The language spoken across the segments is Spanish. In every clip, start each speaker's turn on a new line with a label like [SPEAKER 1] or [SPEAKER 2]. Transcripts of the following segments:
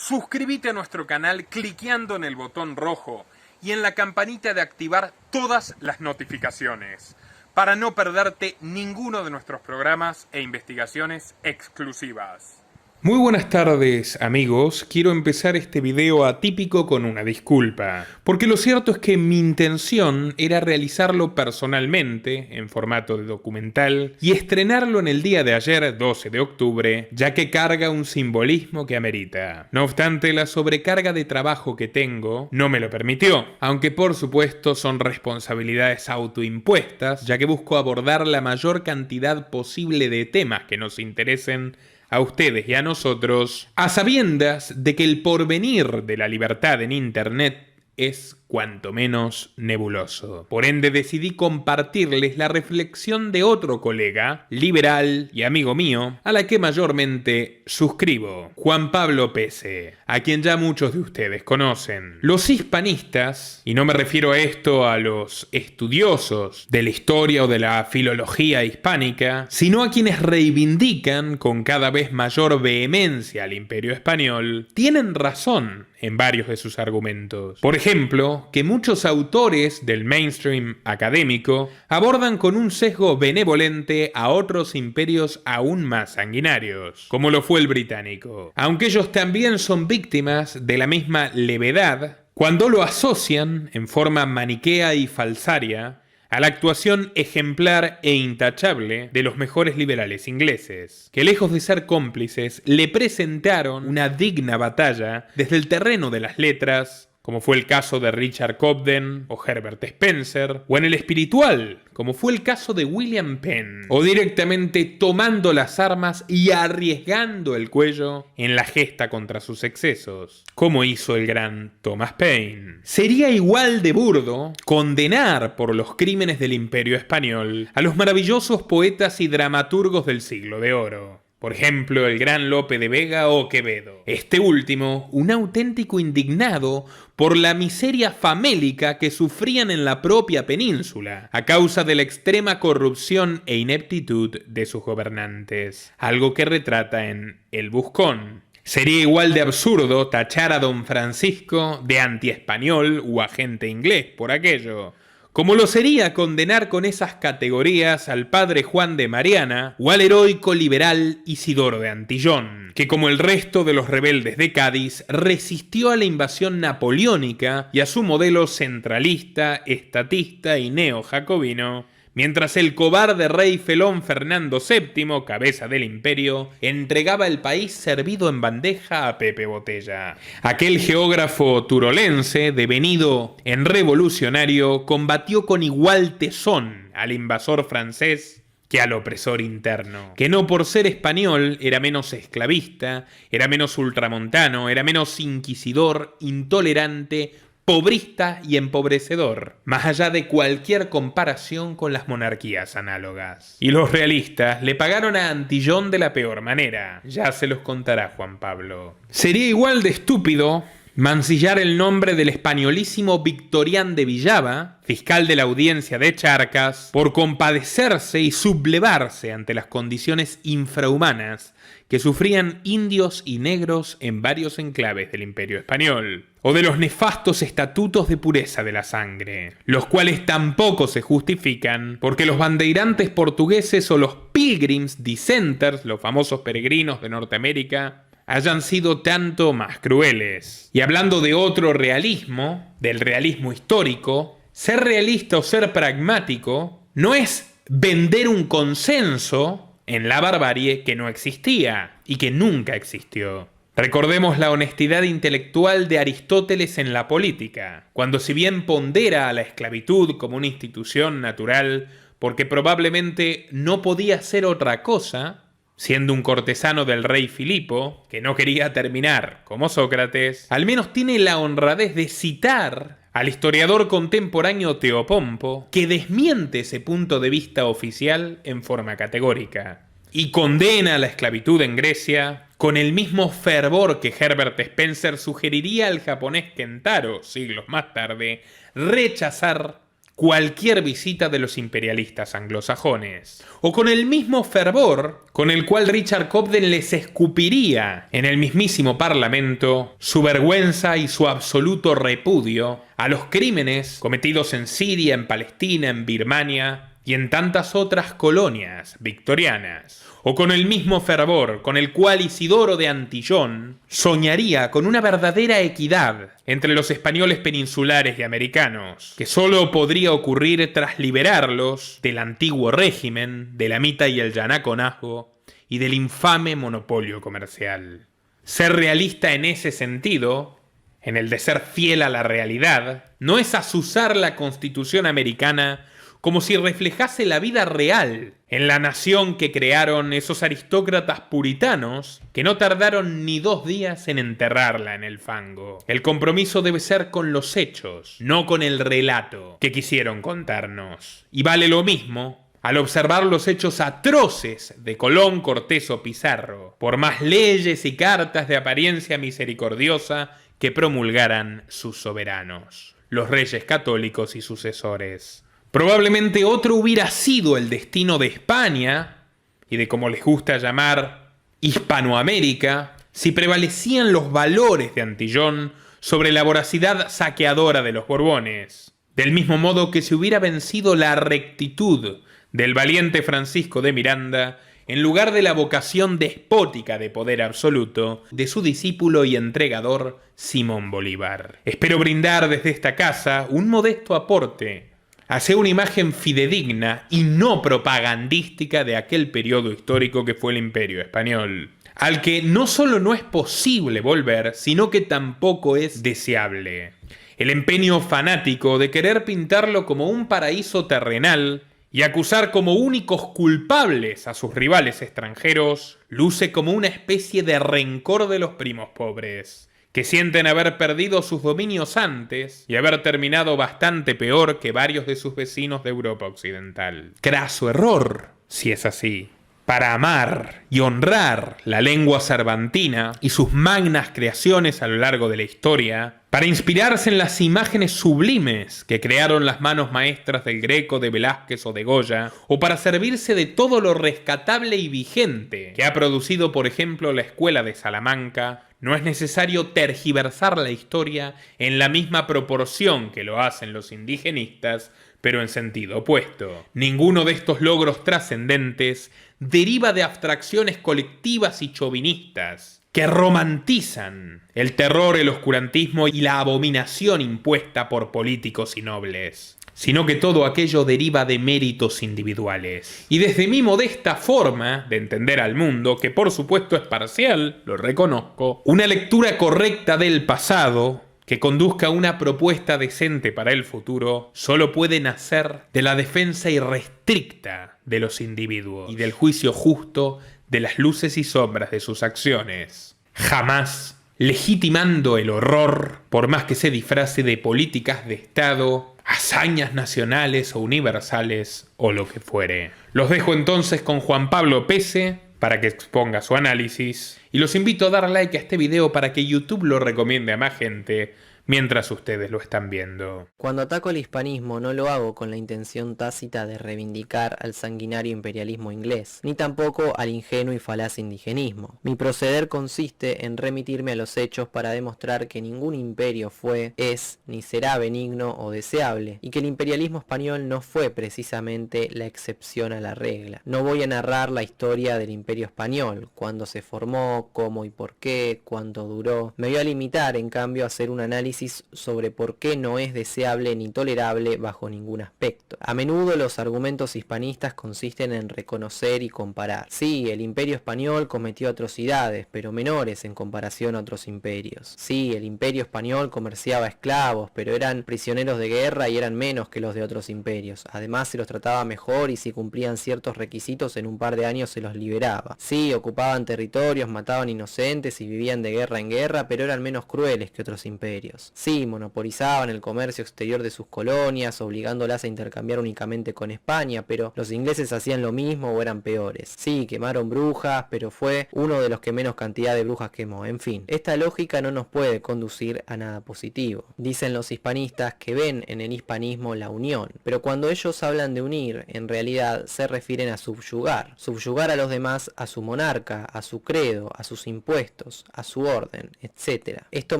[SPEAKER 1] Suscríbete a nuestro canal cliqueando en el botón rojo y en la campanita de activar todas las notificaciones para no perderte ninguno de nuestros programas e investigaciones exclusivas. Muy buenas tardes, amigos. Quiero empezar este video atípico con una disculpa, porque lo cierto es que mi intención era realizarlo personalmente, en formato de documental, y estrenarlo en el día de ayer, 12 de octubre, ya que carga un simbolismo que amerita. No obstante, la sobrecarga de trabajo que tengo no me lo permitió, aunque por supuesto son responsabilidades autoimpuestas, ya que busco abordar la mayor cantidad posible de temas que nos interesen a ustedes y a nosotros, a sabiendas de que el porvenir de la libertad en Internet es cuanto menos nebuloso. Por ende decidí compartirles la reflexión de otro colega, liberal y amigo mío, a la que mayormente suscribo, Juan Pablo Pese, a quien ya muchos de ustedes conocen. Los hispanistas, y no me refiero a esto a los estudiosos de la historia o de la filología hispánica, sino a quienes reivindican con cada vez mayor vehemencia al Imperio Español, tienen razón en varios de sus argumentos. Por ejemplo, que muchos autores del mainstream académico abordan con un sesgo benevolente a otros imperios aún más sanguinarios, como lo fue el británico, aunque ellos también son víctimas de la misma levedad cuando lo asocian en forma maniquea y falsaria a la actuación ejemplar e intachable de los mejores liberales ingleses, que lejos de ser cómplices, le presentaron una digna batalla desde el terreno de las letras, como fue el caso de Richard Cobden o Herbert Spencer, o en el espiritual, como fue el caso de William Penn, o directamente tomando las armas y arriesgando el cuello en la gesta contra sus excesos, como hizo el gran Thomas Paine. Sería igual de burdo condenar por los crímenes del Imperio Español a los maravillosos poetas y dramaturgos del Siglo de Oro. Por ejemplo, el gran Lope de Vega o Quevedo. Este último, un auténtico indignado por la miseria famélica que sufrían en la propia península, a causa de la extrema corrupción e ineptitud de sus gobernantes, algo que retrata en El Buscón. Sería igual de absurdo tachar a Don Francisco de antiespañol o agente inglés por aquello, como lo sería condenar con esas categorías al padre Juan de Mariana o al heroico liberal Isidoro de Antillón, que como el resto de los rebeldes de Cádiz resistió a la invasión napoleónica y a su modelo centralista, estatista y neo-jacobino, mientras el cobarde rey felón Fernando VII, cabeza del imperio, entregaba el país servido en bandeja a Pepe Botella. Aquel geógrafo turolense, devenido en revolucionario, combatió con igual tesón al invasor francés que al opresor interno, que no por ser español era menos esclavista, era menos ultramontano, era menos inquisidor, intolerante, pobrista y empobrecedor, más allá de cualquier comparación con las monarquías análogas. Y los realistas le pagaron a Antillón de la peor manera, ya se los contará Juan Pablo. Sería igual de estúpido mancillar el nombre del españolísimo Victorián de Villava, fiscal de la audiencia de Charcas, por compadecerse y sublevarse ante las condiciones infrahumanas que sufrían indios y negros en varios enclaves del Imperio Español, o de los nefastos estatutos de pureza de la sangre, los cuales tampoco se justifican porque los bandeirantes portugueses o los pilgrims dissenters, los famosos peregrinos de Norteamérica, hayan sido tanto más crueles. Y hablando de otro realismo, del realismo histórico, ser realista o ser pragmático no es vender un consenso en la barbarie que no existía y que nunca existió. Recordemos la honestidad intelectual de Aristóteles en la política, cuando si bien pondera a la esclavitud como una institución natural, porque probablemente no podía ser otra cosa, siendo un cortesano del rey Filipo, que no quería terminar como Sócrates, al menos tiene la honradez de citar al historiador contemporáneo Teopompo, que desmiente ese punto de vista oficial en forma categórica, y condena la esclavitud en Grecia con el mismo fervor que Herbert Spencer sugeriría al japonés Kentaro, siglos más tarde, rechazar cualquier visita de los imperialistas anglosajones, o con el mismo fervor con el cual Richard Cobden les escupiría en el mismísimo Parlamento su vergüenza y su absoluto repudio a los crímenes cometidos en Siria, en Palestina, en Birmania y en tantas otras colonias victorianas, o con el mismo fervor con el cual Isidoro de Antillón soñaría con una verdadera equidad entre los españoles peninsulares y americanos, que solo podría ocurrir tras liberarlos del antiguo régimen, del amita y el yanaconazgo y del infame monopolio comercial. Ser realista en ese sentido, en el de ser fiel a la realidad, no es azuzar la Constitución americana como si reflejase la vida real en la nación que crearon esos aristócratas puritanos que no tardaron ni 2 días en enterrarla en el fango. El compromiso debe ser con los hechos, no con el relato que quisieron contarnos. Y vale lo mismo al observar los hechos atroces de Colón, Cortés o Pizarro, por más leyes y cartas de apariencia misericordiosa que promulgaran sus soberanos, los reyes católicos y sucesores. Probablemente otro hubiera sido el destino de España, y de como les gusta llamar Hispanoamérica, si prevalecían los valores de Antillón sobre la voracidad saqueadora de los Borbones. Del mismo modo que se hubiera vencido la rectitud del valiente Francisco de Miranda en lugar de la vocación despótica de poder absoluto de su discípulo y entregador Simón Bolívar. Espero brindar desde esta casa un modesto aporte hacia una imagen fidedigna y no propagandística de aquel periodo histórico que fue el Imperio Español, al que no solo no es posible volver, sino que tampoco es deseable. El empeño fanático de querer pintarlo como un paraíso terrenal y acusar como únicos culpables a sus rivales extranjeros luce como una especie de rencor de los primos pobres, que sienten haber perdido sus dominios antes y haber terminado bastante peor que varios de sus vecinos de Europa Occidental. Craso error, si es así. Para amar y honrar la lengua cervantina y sus magnas creaciones a lo largo de la historia, para inspirarse en las imágenes sublimes que crearon las manos maestras del Greco, de Velázquez o de Goya, o para servirse de todo lo rescatable y vigente que ha producido, por ejemplo, la Escuela de Salamanca, no es necesario tergiversar la historia en la misma proporción que lo hacen los indigenistas, pero en sentido opuesto. Ninguno de estos logros trascendentes deriva de abstracciones colectivas y chauvinistas que romantizan el terror, el oscurantismo y la abominación impuesta por políticos y nobles, sino que todo aquello deriva de méritos individuales. Y desde mi modesta forma de entender al mundo, que por supuesto es parcial, lo reconozco, una lectura correcta del pasado que conduzca a una propuesta decente para el futuro solo puede nacer de la defensa irrestricta de los individuos y del juicio justo de las luces y sombras de sus acciones, jamás legitimando el horror por más que se disfrace de políticas de Estado, hazañas nacionales o universales o lo que fuere. Los dejo entonces con Juan Pablo Pese para que exponga su análisis y los invito a dar like a este video para que YouTube lo recomiende a más gente mientras ustedes lo están viendo.
[SPEAKER 2] Cuando ataco el hispanismo no lo hago con la intención tácita de reivindicar al sanguinario imperialismo inglés, ni tampoco al ingenuo y falaz indigenismo. Mi proceder consiste en remitirme a los hechos para demostrar que ningún imperio fue, es, ni será benigno o deseable, y que el imperialismo español no fue precisamente la excepción a la regla. No voy a narrar la historia del imperio español, cuándo se formó, cómo y por qué, cuánto duró. Me voy a limitar, en cambio, a hacer un análisis sobre por qué no es deseable ni tolerable bajo ningún aspecto. A menudo los argumentos hispanistas consisten en reconocer y comparar. Sí, el imperio español cometió atrocidades, pero menores en comparación a otros imperios. Sí, el imperio español comerciaba esclavos, pero eran prisioneros de guerra y eran menos que los de otros imperios. Además se los trataba mejor y si cumplían ciertos requisitos en un par de años se los liberaba. Sí, ocupaban territorios, mataban inocentes y vivían de guerra en guerra, pero eran menos crueles que otros imperios. imperios. Sí, monopolizaban el comercio exterior de sus colonias, obligándolas a intercambiar únicamente con España, pero los ingleses hacían lo mismo o eran peores. Sí, quemaron brujas, pero fue uno de los que menos cantidad de brujas quemó. En fin, esta lógica no nos puede conducir a nada positivo. Dicen los hispanistas que ven en el hispanismo la unión, pero cuando ellos hablan de unir, en realidad se refieren a subyugar. Subyugar a los demás a su monarca, a su credo, a sus impuestos, a su orden, etc. Esto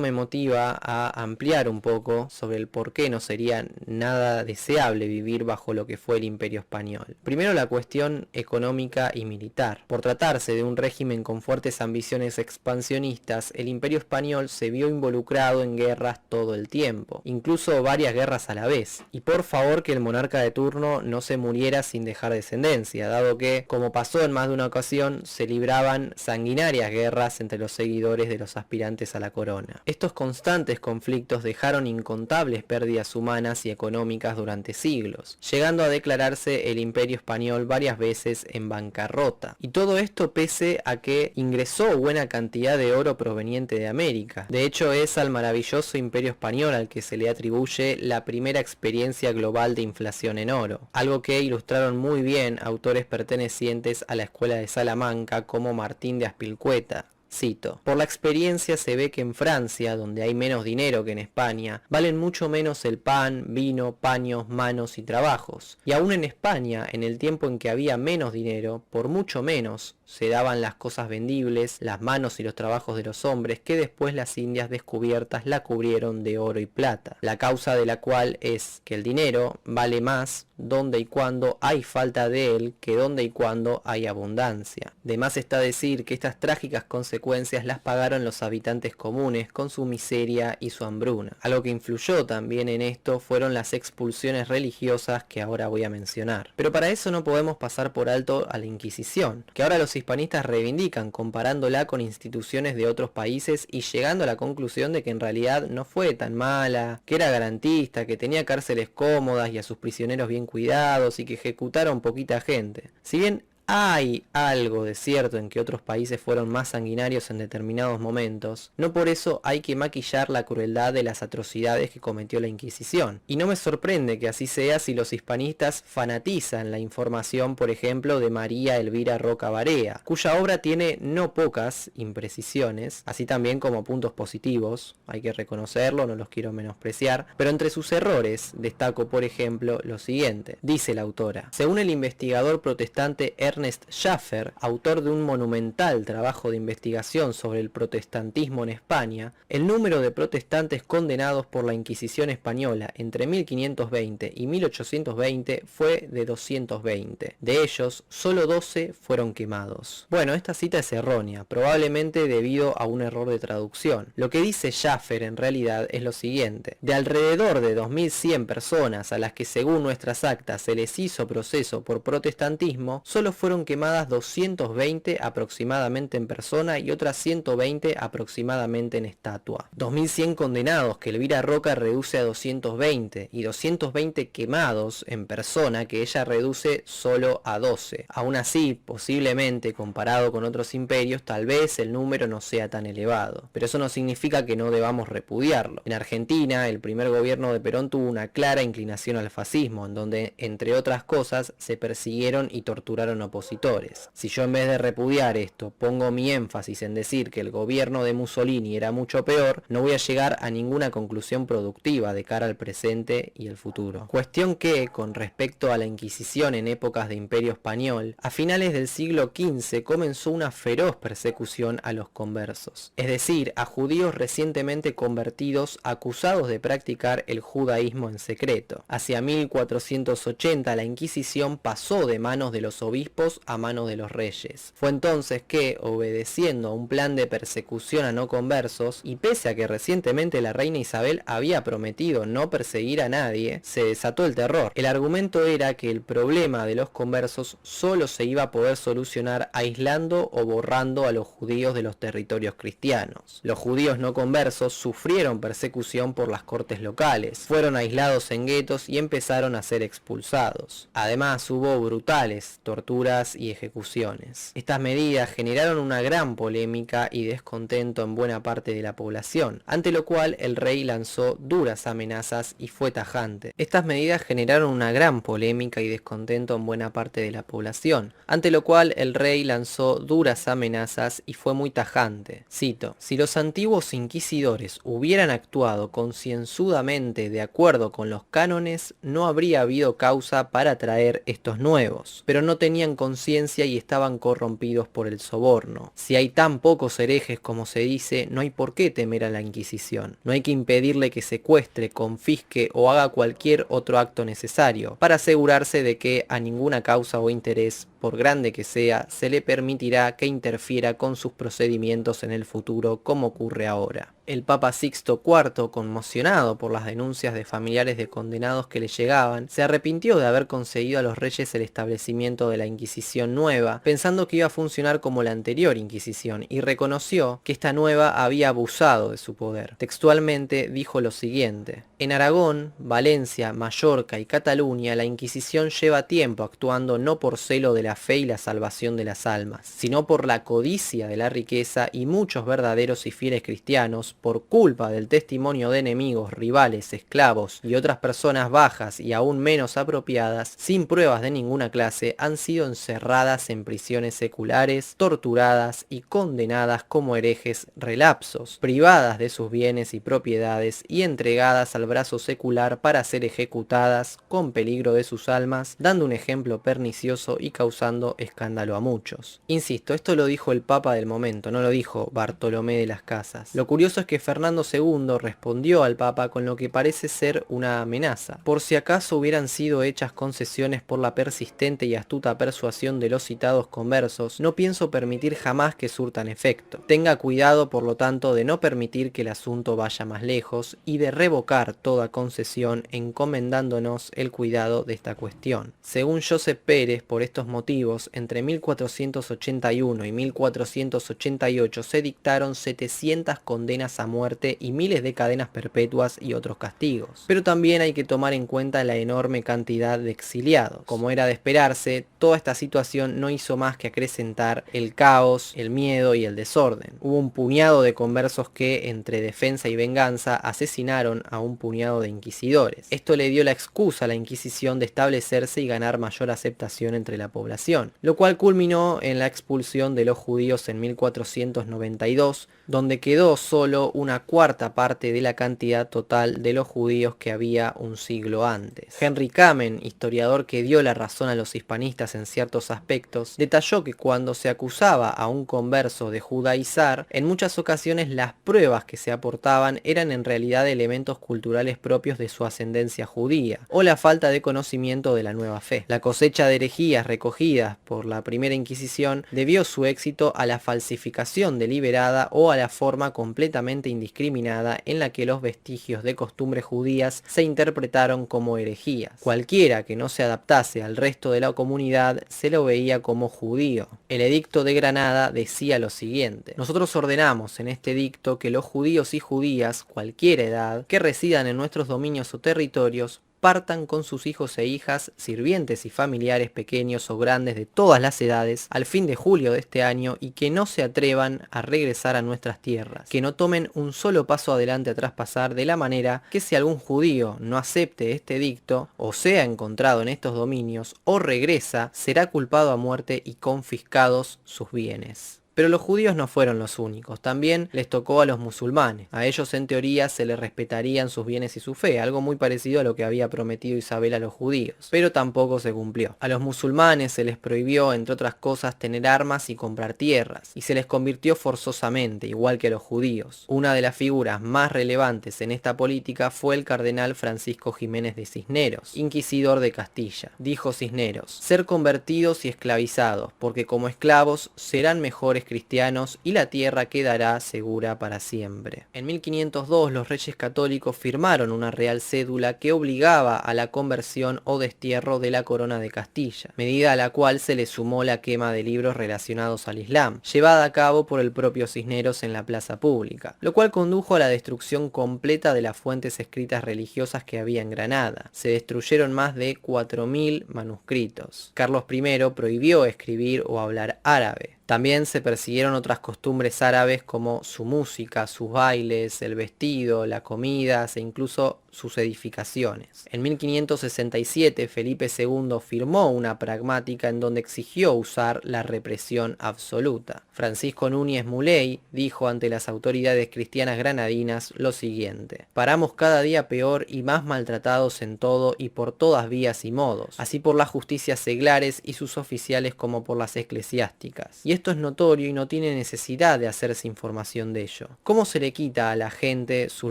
[SPEAKER 2] me motiva a ampliar un poco sobre el por qué no sería nada deseable vivir bajo lo que fue el Imperio Español. Primero, la cuestión económica y militar. Por tratarse de un régimen con fuertes ambiciones expansionistas, el Imperio Español se vio involucrado en guerras todo el tiempo, incluso varias guerras a la vez. Y por favor que el monarca de turno no se muriera sin dejar descendencia, dado que, como pasó en más de una ocasión, se libraban sanguinarias guerras entre los seguidores de los aspirantes a la corona. Estos constantes conflictos dejaron incontables pérdidas humanas y económicas durante siglos, llegando a declararse el Imperio Español varias veces en bancarrota. Y todo esto pese a que ingresó buena cantidad de oro proveniente de América. De hecho, es al maravilloso Imperio Español al que se le atribuye la primera experiencia global de inflación en oro, algo que ilustraron muy bien autores pertenecientes a la Escuela de Salamanca como Martín de Azpilcueta. Cito: por la experiencia se ve que en Francia, donde hay menos dinero que en España, valen mucho menos el pan, vino, paños, manos y trabajos. Y aún en España, en el tiempo en que había menos dinero, por mucho menos se daban las cosas vendibles, las manos y los trabajos de los hombres, que después las Indias descubiertas la cubrieron de oro y plata. La causa de la cual es que el dinero vale más donde y cuando hay falta de él que donde y cuando hay abundancia. De más está decir que estas trágicas consecuencias las pagaron los habitantes comunes con su miseria y su hambruna. Algo que influyó también en esto fueron las expulsiones religiosas que ahora voy a mencionar. Pero para eso no podemos pasar por alto a la Inquisición, que ahora los hispanistas reivindican comparándola con instituciones de otros países y llegando a la conclusión de que en realidad no fue tan mala, que era garantista, que tenía cárceles cómodas y a sus prisioneros bien cuidados y que ejecutaron poquita gente. Si bien hay algo de cierto en que otros países fueron más sanguinarios en determinados momentos, no por eso hay que maquillar la crueldad de las atrocidades que cometió la Inquisición. Y no me sorprende que así sea si los hispanistas fanatizan la información, por ejemplo, de María Elvira Roca Barea, cuya obra tiene no pocas imprecisiones, así también como puntos positivos, hay que reconocerlo, no los quiero menospreciar, pero entre sus errores destaco, por ejemplo, lo siguiente. Dice la autora: según el investigador protestante Ernest Schaffer, autor de un monumental trabajo de investigación sobre el protestantismo en España, el número de protestantes condenados por la Inquisición española entre 1520 y 1820 fue de 220. De ellos, solo 12 fueron quemados. Bueno, esta cita es errónea, probablemente debido a un error de traducción. Lo que dice Schaffer en realidad es lo siguiente: de alrededor de 2100 personas a las que según nuestras actas se les hizo proceso por protestantismo, solo fueron quemadas 220 aproximadamente en persona y otras 120 aproximadamente en estatua. 2100 condenados que Elvira Roca reduce a 220 y 220 quemados en persona que ella reduce solo a 12. Aún así, posiblemente comparado con otros imperios, tal vez el número no sea tan elevado, pero eso no significa que no debamos repudiarlo. En Argentina, el primer gobierno de Perón tuvo una clara inclinación al fascismo, en donde, entre otras cosas, se persiguieron y torturaron opositores. Si yo en vez de repudiar esto pongo mi énfasis en decir que el gobierno de Mussolini era mucho peor, no voy a llegar a ninguna conclusión productiva de cara al presente y el futuro. Cuestión que, con respecto a la Inquisición en épocas de Imperio Español, a finales del siglo XV comenzó una feroz persecución a los conversos, es decir, a judíos recientemente convertidos acusados de practicar el judaísmo en secreto. Hacia 1480 la Inquisición pasó de manos de los obispos a manos de los reyes. Fue entonces que, obedeciendo a un plan de persecución a no conversos, y pese a que recientemente la reina Isabel había prometido no perseguir a nadie, se desató el terror. El argumento era que el problema de los conversos solo se iba a poder solucionar aislando o borrando a los judíos de los territorios cristianos. Los judíos no conversos sufrieron persecución por las cortes locales, fueron aislados en guetos y empezaron a ser expulsados. Además hubo brutales torturas torturas y ejecuciones. Estas medidas generaron una gran polémica y descontento en buena parte de la población, ante lo cual el rey lanzó duras amenazas y fue tajante. Estas medidas generaron una gran polémica y descontento en buena parte de la población, ante lo cual el rey lanzó duras amenazas y fue muy tajante. Cito: si los antiguos inquisidores hubieran actuado concienzudamente de acuerdo con los cánones, no habría habido causa para traer estos nuevos, pero no tenían conciencia y estaban corrompidos por el soborno. Si hay tan pocos herejes como se dice, no hay por qué temer a la Inquisición. No hay que impedirle que secuestre, confisque o haga cualquier otro acto necesario, para asegurarse de que a ninguna causa o interés, por grande que sea, se le permitirá que interfiera con sus procedimientos en el futuro, como ocurre ahora. El Papa Sixto IV, conmocionado por las denuncias de familiares de condenados que le llegaban, se arrepintió de haber concedido a los reyes el establecimiento de la Inquisición nueva, pensando que iba a funcionar como la anterior Inquisición, y reconoció que esta nueva había abusado de su poder. Textualmente dijo lo siguiente: en Aragón, Valencia, Mallorca y Cataluña, la Inquisición lleva tiempo actuando no por celo de la fe y la salvación de las almas, sino por la codicia de la riqueza, y muchos verdaderos y fieles cristianos, por culpa del testimonio de enemigos, rivales, esclavos y otras personas bajas y aún menos apropiadas, sin pruebas de ninguna clase, han sido encerradas en prisiones seculares, torturadas y condenadas como herejes relapsos, privadas de sus bienes y propiedades y entregadas al brazo secular para ser ejecutadas con peligro de sus almas, dando un ejemplo pernicioso y causando escándalo a muchos. Insisto, esto lo dijo el Papa del momento, no lo dijo Bartolomé de las Casas. Lo curioso es que Fernando II respondió al Papa con lo que parece ser una amenaza. Por si acaso hubieran sido hechas concesiones por la persistente y astuta persuasión de los citados conversos, no pienso permitir jamás que surtan efecto. Tenga cuidado, por lo tanto, de no permitir que el asunto vaya más lejos y de revocar toda concesión, encomendándonos el cuidado de esta cuestión. Según Josep Pérez, por estos motivos, entre 1481 y 1488 se dictaron 700 condenas a muerte y miles de cadenas perpetuas y otros castigos. Pero también hay que tomar en cuenta la enorme cantidad de exiliados. Como era de esperarse, toda esta situación no hizo más que acrecentar el caos, el miedo y el desorden. Hubo un puñado de conversos que, entre defensa y venganza, asesinaron a un puñado de inquisidores. Esto le dio la excusa a la Inquisición de establecerse y ganar mayor aceptación entre la población, lo cual culminó en la expulsión de los judíos en 1492, donde quedó solo una cuarta parte de la cantidad total de los judíos que había un siglo antes. Henry Kamen, historiador que dio la razón a los hispanistas en ciertos aspectos, detalló que cuando se acusaba a un converso de judaizar, en muchas ocasiones las pruebas que se aportaban eran en realidad elementos culturales propios de su ascendencia judía, o la falta de conocimiento de la nueva fe. La cosecha de herejías recogidas por la primera Inquisición debió su éxito a la falsificación deliberada o a la forma completamente indiscriminada en la que los vestigios de costumbres judías se interpretaron como herejías. Cualquiera que no se adaptase al resto de la comunidad se lo veía como judío. El edicto de Granada decía lo siguiente: nosotros ordenamos en este edicto que los judíos y judías, cualquier edad, que residan en nuestros dominios o territorios, partan con sus hijos e hijas, sirvientes y familiares pequeños o grandes de todas las edades, al fin de julio de este año, y que no se atrevan a regresar a nuestras tierras, que no tomen un solo paso adelante a traspasar, de la manera que si algún judío no acepte este edicto, o sea encontrado en estos dominios, o regresa, será culpado a muerte y confiscados sus bienes. Pero los judíos no fueron los únicos, también les tocó a los musulmanes. A ellos en teoría se les respetarían sus bienes y su fe, algo muy parecido a lo que había prometido Isabel a los judíos, pero tampoco se cumplió. A los musulmanes se les prohibió, entre otras cosas, tener armas y comprar tierras, y se les convirtió forzosamente, igual que a los judíos. Una de las figuras más relevantes en esta política fue el cardenal Francisco Jiménez de Cisneros, inquisidor de Castilla. Dijo Cisneros: ser convertidos y esclavizados, porque como esclavos serán mejores hogares cristianos y la tierra quedará segura para siempre. En 1502 los reyes católicos firmaron una real cédula que obligaba a la conversión o destierro de la corona de Castilla, medida a la cual se le sumó la quema de libros relacionados al Islam, llevada a cabo por el propio Cisneros en la plaza pública, lo cual condujo a la destrucción completa de las fuentes escritas religiosas que había en Granada. Se destruyeron más de 4.000 manuscritos. Carlos I prohibió escribir o hablar árabe. También se persiguieron otras costumbres árabes como su música, sus bailes, el vestido, la comida e incluso sus edificaciones. En 1567 Felipe II firmó una pragmática en donde exigió usar la represión absoluta. Francisco Núñez Muley dijo ante las autoridades cristianas granadinas lo siguiente: «Paramos cada día peor y más maltratados en todo y por todas vías y modos, así por las justicias seglares y sus oficiales como por las eclesiásticas. Y esto es notorio y no tiene necesidad de hacerse información de ello. ¿Cómo se le quita a la gente su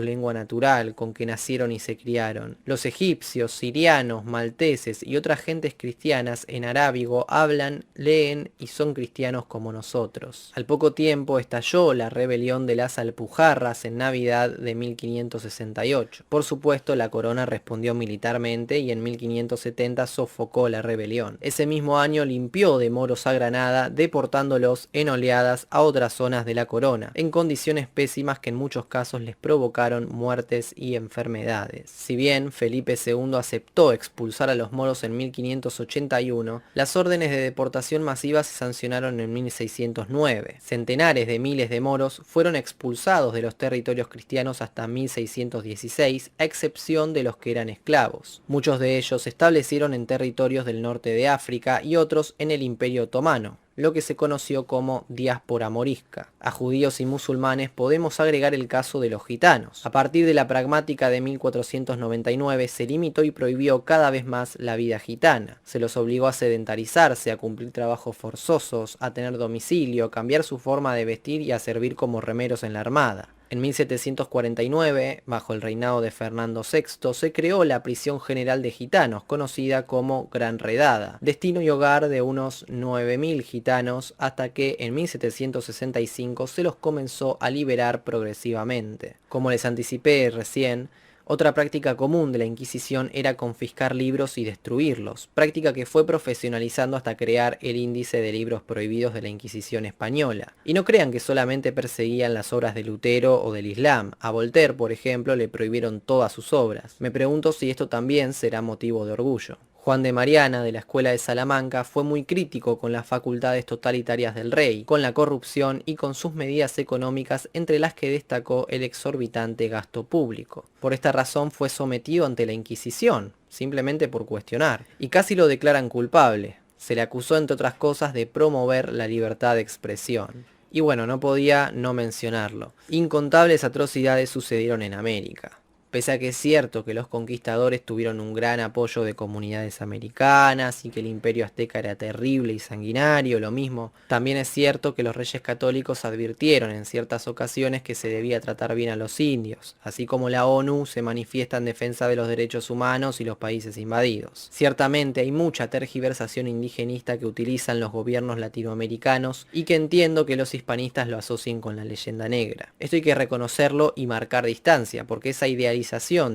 [SPEAKER 2] lengua natural con que nacieron y se criaron? Los egipcios, sirianos, malteses y otras gentes cristianas en arábigo hablan, leen y son cristianos como nosotros». Al poco tiempo estalló la rebelión de las Alpujarras en Navidad de 1568. Por supuesto, la corona respondió militarmente y en 1570 sofocó la rebelión. Ese mismo año limpió de moros a Granada, deportándolos en oleadas a otras zonas de la corona, en condiciones pésimas que en muchos casos les provocaron muertes y enfermedades. Si bien Felipe II aceptó expulsar a los moros en 1581, las órdenes de deportación masiva se sancionaron en 1609. Centenares de miles de moros fueron expulsados de los territorios cristianos hasta 1616, a excepción de los que eran esclavos. Muchos de ellos se establecieron en territorios del norte de África y otros en el Imperio Otomano, lo que se conoció como diáspora morisca. A judíos y musulmanes podemos agregar el caso de los gitanos. A partir de la pragmática de 1499 se limitó y prohibió cada vez más la vida gitana. Se los obligó a sedentarizarse, a cumplir trabajos forzosos, a tener domicilio, a cambiar su forma de vestir y a servir como remeros en la armada. En 1749, bajo el reinado de Fernando VI, se creó la Prisión General de Gitanos, conocida como Gran Redada, destino y hogar de unos 9.000 gitanos, hasta que en 1765 se los comenzó a liberar progresivamente. Como les anticipé recién, otra práctica común de la Inquisición era confiscar libros y destruirlos, práctica que fue profesionalizando hasta crear el índice de libros prohibidos de la Inquisición española. Y no crean que solamente perseguían las obras de Lutero o del Islam. A Voltaire, por ejemplo, le prohibieron todas sus obras. Me pregunto si esto también será motivo de orgullo. Juan de Mariana, de la Escuela de Salamanca, fue muy crítico con las facultades totalitarias del rey, con la corrupción y con sus medidas económicas, entre las que destacó el exorbitante gasto público. Por esta razón fue sometido ante la Inquisición, simplemente por cuestionar, y casi lo declaran culpable. Se le acusó, entre otras cosas, de promover la libertad de expresión. Y bueno, no podía no mencionarlo. Incontables atrocidades sucedieron en América. Pese a que es cierto que los conquistadores tuvieron un gran apoyo de comunidades americanas y que el imperio azteca era terrible y sanguinario, lo mismo, también es cierto que los reyes católicos advirtieron en ciertas ocasiones que se debía tratar bien a los indios, así como la ONU se manifiesta en defensa de los derechos humanos y los países invadidos. Ciertamente hay mucha tergiversación indigenista que utilizan los gobiernos latinoamericanos y que entiendo que los hispanistas lo asocien con la leyenda negra. Esto hay que reconocerlo y marcar distancia, porque esa idealización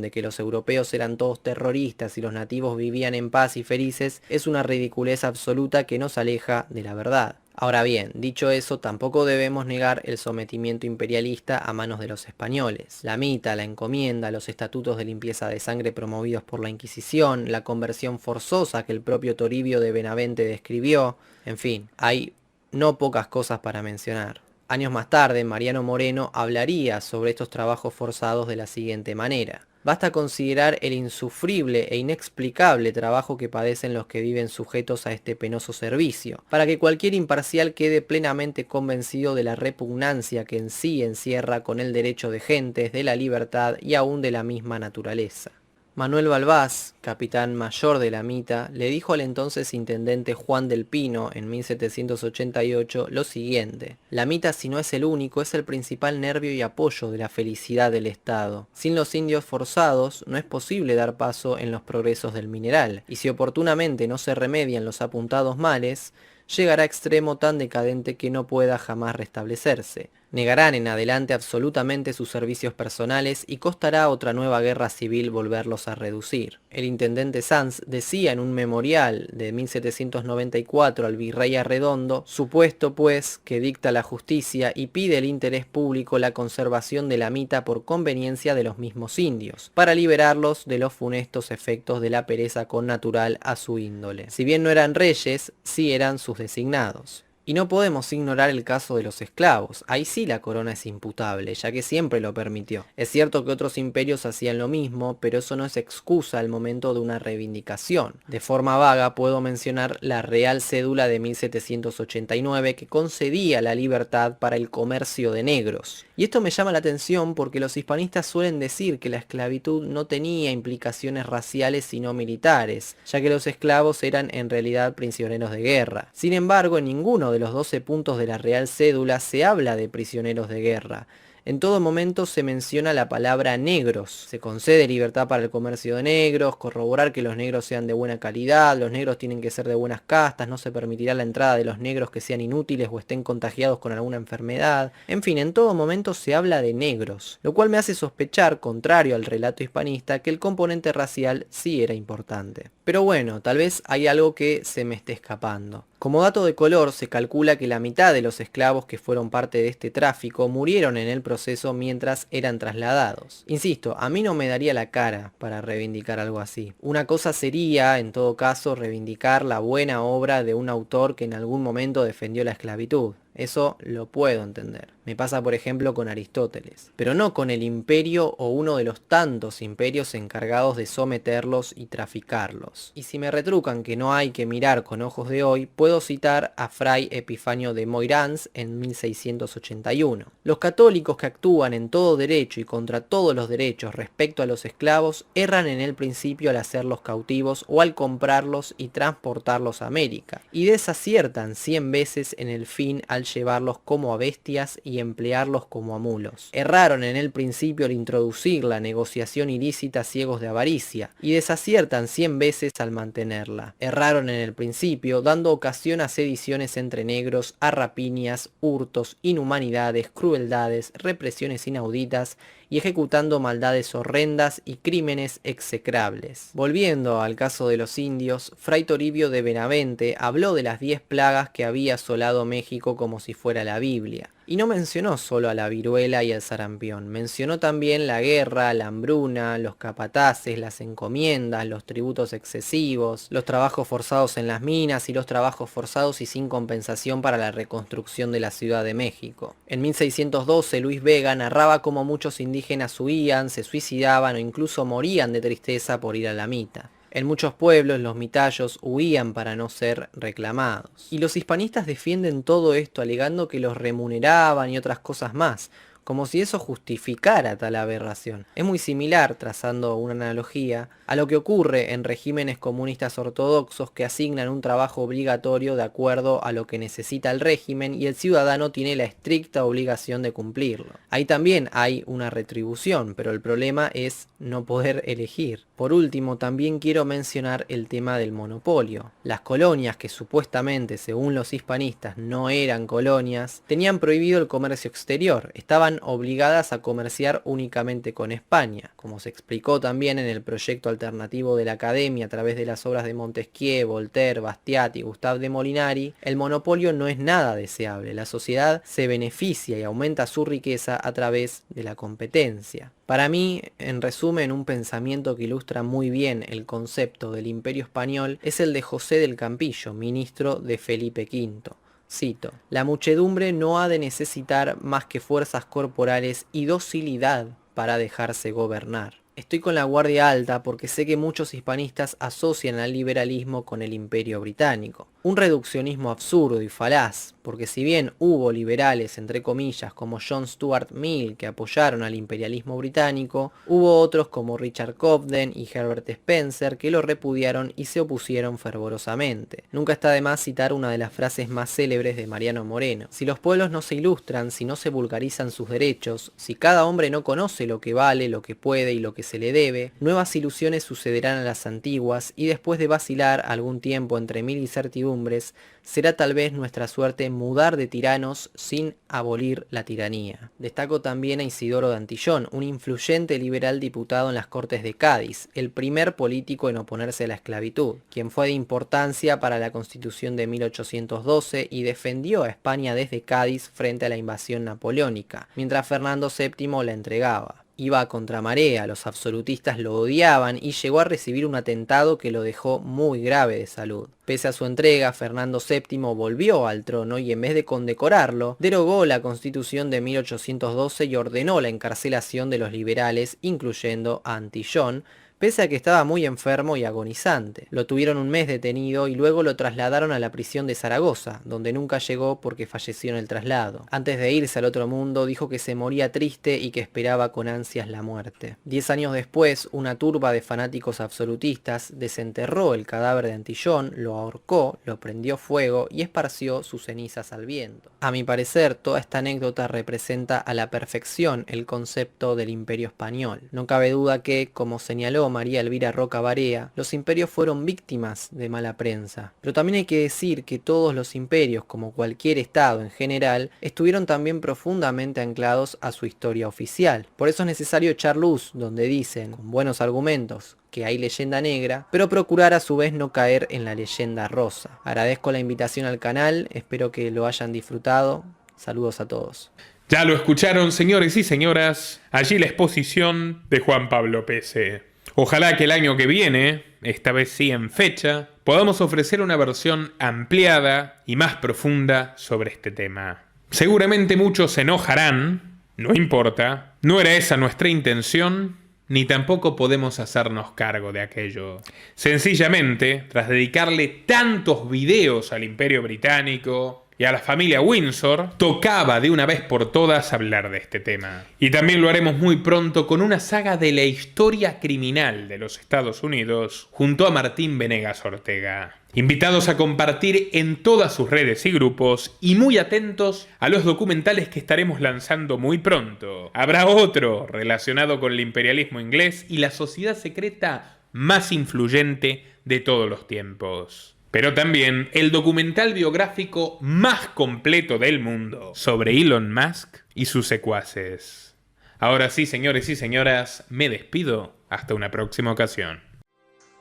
[SPEAKER 2] de que los europeos eran todos terroristas y los nativos vivían en paz y felices es una ridiculez absoluta que nos aleja de la verdad. Ahora bien, dicho eso, tampoco debemos negar el sometimiento imperialista a manos de los españoles. La mita, la encomienda, los estatutos de limpieza de sangre promovidos por la Inquisición, la conversión forzosa que el propio Toribio de Benavente describió, en fin, hay no pocas cosas para mencionar. Años más tarde, Mariano Moreno hablaría sobre estos trabajos forzados de la siguiente manera: basta considerar el insufrible e inexplicable trabajo que padecen los que viven sujetos a este penoso servicio, para que cualquier imparcial quede plenamente convencido de la repugnancia que en sí encierra con el derecho de gentes, de la libertad y aún de la misma naturaleza. Manuel Balbás, capitán mayor de la Mita, le dijo al entonces intendente Juan del Pino en 1788 lo siguiente: la Mita, si no es el único, es el principal nervio y apoyo de la felicidad del Estado. Sin los indios forzados no es posible dar paso en los progresos del mineral, y si oportunamente no se remedian los apuntados males, llegará a extremo tan decadente que no pueda jamás restablecerse. Negarán en adelante absolutamente sus servicios personales y costará otra nueva guerra civil volverlos a reducir. El intendente Sanz decía en un memorial de 1794 al virrey Arredondo, supuesto pues que dicta la justicia y pide el interés público la conservación de la mita por conveniencia de los mismos indios, para liberarlos de los funestos efectos de la pereza connatural a su índole. Si bien no eran reyes, sí eran sus designados. Y no podemos ignorar el caso de los esclavos, ahí sí la corona es imputable, ya que siempre lo permitió. Es cierto que otros imperios hacían lo mismo, pero eso no es excusa al momento de una reivindicación. De forma vaga puedo mencionar la Real Cédula de 1789 que concedía la libertad para el comercio de negros. Y esto me llama la atención porque los hispanistas suelen decir que la esclavitud no tenía implicaciones raciales sino militares, ya que los esclavos eran en realidad prisioneros de guerra. Sin embargo, en ninguno de los 12 puntos de la Real Cédula se habla de prisioneros de guerra. En todo momento se menciona la palabra negros. Se concede libertad para el comercio de negros, corroborar que los negros sean de buena calidad, los negros tienen que ser de buenas castas, no se permitirá la entrada de los negros que sean inútiles o estén contagiados con alguna enfermedad. En fin, en todo momento se habla de negros, lo cual me hace sospechar, contrario al relato hispanista, que el componente racial sí era importante. Pero bueno, tal vez hay algo que se me esté escapando. Como dato de color, se calcula que la mitad de los esclavos que fueron parte de este tráfico murieron en el proceso mientras eran trasladados. Insisto, a mí no me daría la cara para reivindicar algo así. Una cosa sería, en todo caso, reivindicar la buena obra de un autor que en algún momento defendió la esclavitud. Eso lo puedo entender. Me pasa por ejemplo con Aristóteles. Pero no con el imperio o uno de los tantos imperios encargados de someterlos y traficarlos. Y si me retrucan que no hay que mirar con ojos de hoy, puedo citar a Fray Epifanio de Moirans en 1681. Los católicos que actúan en todo derecho y contra todos los derechos respecto a los esclavos erran en el principio al hacerlos cautivos o al comprarlos y transportarlos a América. Y desaciertan 100 veces en el fin al llevarlos como a bestias y emplearlos como a mulos. Erraron en el principio al introducir la negociación ilícita ciegos de avaricia, y desaciertan 100 veces al mantenerla. Erraron en el principio dando ocasión a sediciones entre negros, a rapiñas, hurtos, inhumanidades, crueldades, represiones inauditas, y ejecutando maldades horrendas y crímenes execrables. Volviendo al caso de los indios, Fray Toribio de Benavente habló de las 10 plagas que había asolado México como si fuera la Biblia. Y no mencionó solo a la viruela y al sarampión, mencionó también la guerra, la hambruna, los capataces, las encomiendas, los tributos excesivos, los trabajos forzados en las minas y los trabajos forzados y sin compensación para la reconstrucción de la Ciudad de México. En 1612 Luis Vega narraba cómo muchos indígenas huían, se suicidaban o incluso morían de tristeza por ir a la mita. En muchos pueblos los mitayos huían para no ser reclamados. Y los hispanistas defienden todo esto alegando que los remuneraban y otras cosas más, como si eso justificara tal aberración. Es muy similar, trazando una analogía, a lo que ocurre en regímenes comunistas ortodoxos que asignan un trabajo obligatorio de acuerdo a lo que necesita el régimen y el ciudadano tiene la estricta obligación de cumplirlo. Ahí también hay una retribución, pero el problema es no poder elegir. Por último, también quiero mencionar el tema del monopolio. Las colonias, que supuestamente, según los hispanistas, no eran colonias, tenían prohibido el comercio exterior, estaban obligadas a comerciar únicamente con España. Como se explicó también en el proyecto alternativo de la Academia a través de las obras de Montesquieu, Voltaire, Bastiat y Gustave de Molinari, el monopolio no es nada deseable. La sociedad se beneficia y aumenta su riqueza a través de la competencia. Para mí, en resumen, un pensamiento que ilustra muy bien el concepto del Imperio Español es el de José del Campillo, ministro de Felipe V. Cito: la muchedumbre no ha de necesitar más que fuerzas corporales y docilidad para dejarse gobernar. Estoy con la guardia alta porque sé que muchos hispanistas asocian al liberalismo con el Imperio Británico. Un reduccionismo absurdo y falaz, porque si bien hubo liberales, entre comillas, como John Stuart Mill que apoyaron al imperialismo británico, hubo otros como Richard Cobden y Herbert Spencer que lo repudiaron y se opusieron fervorosamente. Nunca está de más citar una de las frases más célebres de Mariano Moreno: si los pueblos no se ilustran, si no se vulgarizan sus derechos, si cada hombre no conoce lo que vale, lo que puede y lo que se le debe, nuevas ilusiones sucederán a las antiguas y después de vacilar algún tiempo entre mil incertidumbres, costumbres, será tal vez nuestra suerte mudar de tiranos sin abolir la tiranía. Destaco también a Isidoro de Antillón, un influyente liberal diputado en las Cortes de Cádiz, el primer político en oponerse a la esclavitud, quien fue de importancia para la Constitución de 1812 y defendió a España desde Cádiz frente a la invasión napoleónica, mientras Fernando VII la entregaba. Iba a contramarea, los absolutistas lo odiaban y llegó a recibir un atentado que lo dejó muy grave de salud. Pese a su entrega, Fernando VII volvió al trono y en vez de condecorarlo, derogó la Constitución de 1812 y ordenó la encarcelación de los liberales, incluyendo a Antillón, pese a que estaba muy enfermo y agonizante. Lo tuvieron un mes detenido y luego lo trasladaron a la prisión de Zaragoza, donde nunca llegó porque falleció en el traslado. Antes de irse al otro mundo, dijo que se moría triste y que esperaba con ansias la muerte. 10 años después, una turba de fanáticos absolutistas desenterró el cadáver de Antillón, lo ahorcó, lo prendió fuego y esparció sus cenizas al viento. A mi parecer, toda esta anécdota representa a la perfección el concepto del Imperio Español. No cabe duda que, como señaló María Elvira Roca Barea, los imperios fueron víctimas de mala prensa. Pero también hay que decir que todos los imperios, como cualquier estado en general, estuvieron también profundamente anclados a su historia oficial. Por eso es necesario echar luz donde dicen, con buenos argumentos, que hay leyenda negra, pero procurar a su vez no caer en la leyenda rosa. Agradezco la invitación al canal, espero que lo hayan disfrutado. Saludos a todos.
[SPEAKER 1] Ya lo escucharon, señores y señoras, allí la exposición de Juan Pablo Pese. Ojalá que el año que viene, esta vez sí en fecha, podamos ofrecer una versión ampliada y más profunda sobre este tema. Seguramente muchos se enojarán, no importa, no era esa nuestra intención, ni tampoco podemos hacernos cargo de aquello. Sencillamente, tras dedicarle tantos videos al Imperio Británico y a la familia Windsor, tocaba de una vez por todas hablar de este tema. Y también lo haremos muy pronto con una saga de la historia criminal de los Estados Unidos junto a Martín Venegas Ortega. Invitados a compartir en todas sus redes y grupos y muy atentos a los documentales que estaremos lanzando muy pronto. Habrá otro relacionado con el imperialismo inglés y la sociedad secreta más influyente de todos los tiempos. Pero también el documental biográfico más completo del mundo sobre Elon Musk y sus secuaces. Ahora sí, señores y señoras, me despido. Hasta una próxima ocasión.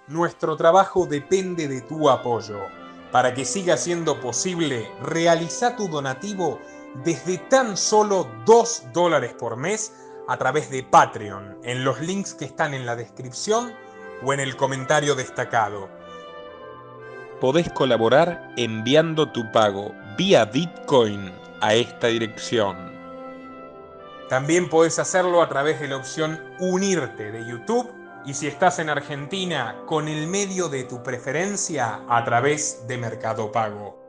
[SPEAKER 1] Nuestro trabajo depende de tu apoyo. Para que siga siendo posible, realiza tu donativo desde tan solo $2 por mes a través de Patreon, en los links que están en la descripción o en el comentario destacado. Podés colaborar enviando tu pago vía Bitcoin a esta dirección. También podés hacerlo a través de la opción Unirte de YouTube y si estás en Argentina, con el medio de tu preferencia a través de Mercado Pago.